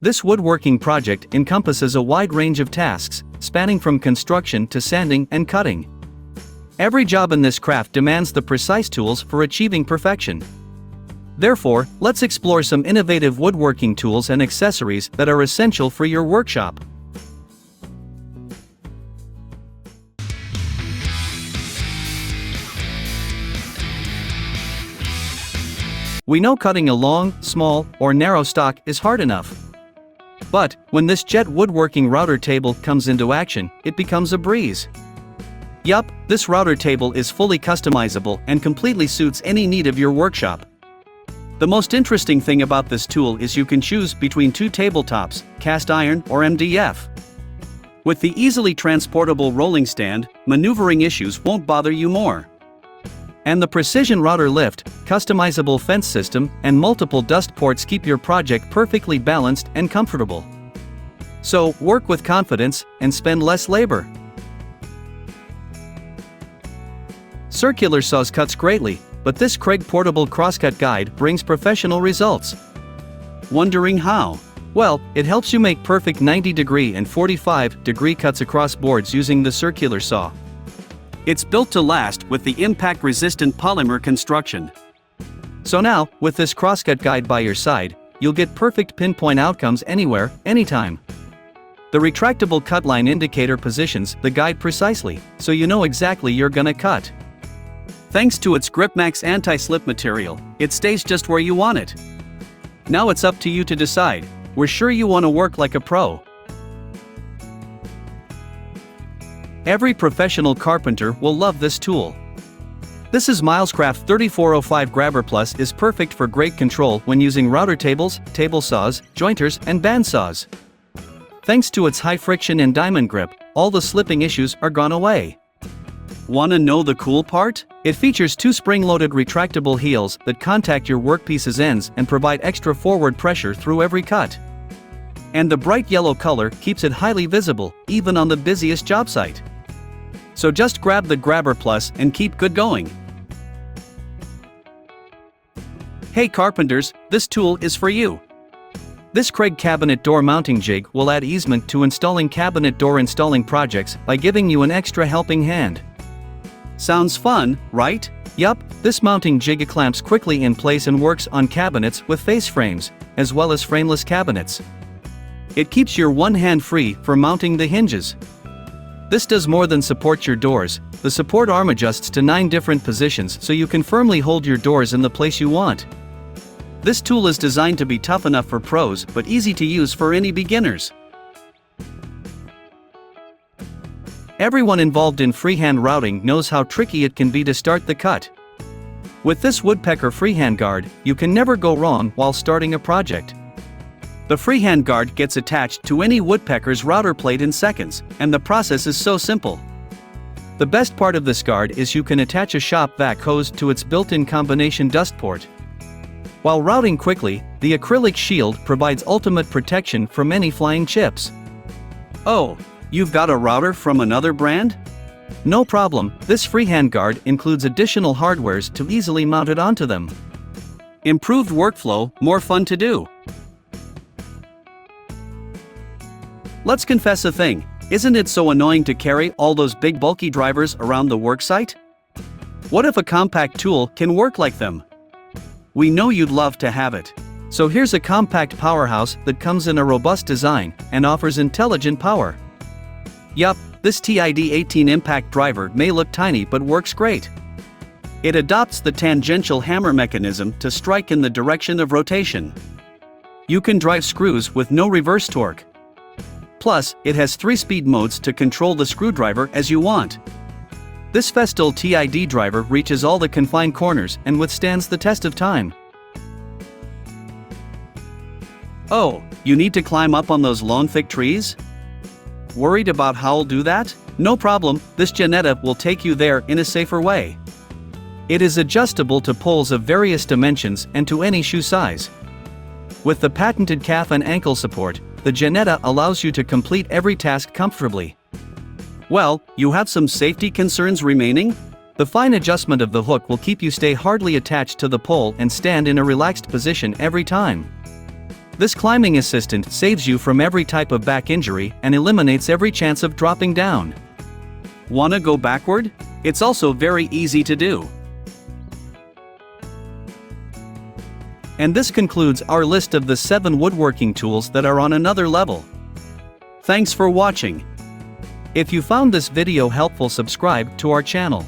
This woodworking project encompasses a wide range of tasks, spanning from construction to sanding and cutting. Every job in this craft demands the precise tools for achieving perfection. Therefore, let's explore some innovative woodworking tools and accessories that are essential for your workshop. We know cutting a long, small, or narrow stock is hard enough. But, when this jet woodworking router table comes into action, it becomes a breeze. Yup, this router table is fully customizable and completely suits any need of your workshop. The most interesting thing about this tool is you can choose between two tabletops, cast iron or MDF. With the easily transportable rolling stand, maneuvering issues won't bother you more. And the precision router lift, customizable fence system, and multiple dust ports keep your project perfectly balanced and comfortable. So, work with confidence and spend less labor. Circular saws cuts greatly, but this Kreg portable crosscut guide brings professional results. Wondering how? Well, it helps you make perfect 90-degree and 45-degree cuts across boards using the circular saw. It's built to last with the impact-resistant polymer construction. So now, with this crosscut guide by your side, you'll get perfect pinpoint outcomes anywhere, anytime. The retractable cut line indicator positions the guide precisely, so you know exactly you're gonna cut. Thanks to its GripMax anti-slip material, it stays just where you want it. Now it's up to you to decide. We're sure you want to work like a pro. Every professional carpenter will love this tool. This is Milescraft 3405 GrabberPLUS is perfect for great control when using router tables, table saws, jointers, and bandsaws. Thanks to its high friction and diamond grip, all the slipping issues are gone away. Wanna know the cool part? It features two spring-loaded retractable heels that contact your workpiece's ends and provide extra forward pressure through every cut. And the bright yellow color keeps it highly visible, even on the busiest job site. So just grab the GrabberPLUS and keep good going. Hey carpenters, this tool is for you. This Kreg cabinet door mounting jig will add easement to installing cabinet door installing projects by giving you an extra helping hand. Sounds fun, right? Yup, this mounting jig clamps quickly in place and works on cabinets with face frames, as well as frameless cabinets. It keeps your one hand free for mounting the hinges. This does more than support your doors. The support arm adjusts to 9 different positions so you can firmly hold your doors in the place you want. This tool is designed to be tough enough for pros but easy to use for any beginners. Everyone involved in freehand routing knows how tricky it can be to start the cut. With this Woodpecker freehand guard, you can never go wrong while starting a project. The freehand guard gets attached to any Woodpecker's router plate in seconds, and the process is so simple. The best part of this guard is you can attach a shop vac hose to its built-in combination dust port. While routing quickly, the acrylic shield provides ultimate protection from any flying chips. Oh, you've got a router from another brand? No problem, this freehand guard includes additional hardwares to easily mount it onto them. Improved workflow, more fun to do. Let's confess a thing, isn't it so annoying to carry all those big bulky drivers around the worksite? What if a compact tool can work like them? We know you'd love to have it. So here's a compact powerhouse that comes in a robust design and offers intelligent power. Yup, this TID18 impact driver may look tiny but works great. It adopts the tangential hammer mechanism to strike in the direction of rotation. You can drive screws with no reverse torque. Plus, it has 3 speed modes to control the screwdriver as you want. This Festool TID driver reaches all the confined corners and withstands the test of time. Oh, you need to climb up on those lone thick trees? Worried about how I'll do that? No problem, this Genetta will take you there in a safer way. It is adjustable to poles of various dimensions and to any shoe size. With the patented calf and ankle support, the Genetta allows you to complete every task comfortably. Well, you have some safety concerns remaining? The fine adjustment of the hook will keep you stay hardly attached to the pole and stand in a relaxed position every time. This climbing assistant saves you from every type of back injury and eliminates every chance of dropping down. Wanna go backward? It's also very easy to do. And this concludes our list of the 7 woodworking tools that are on another level. Thanks for watching. If you found this video helpful, subscribe to our channel.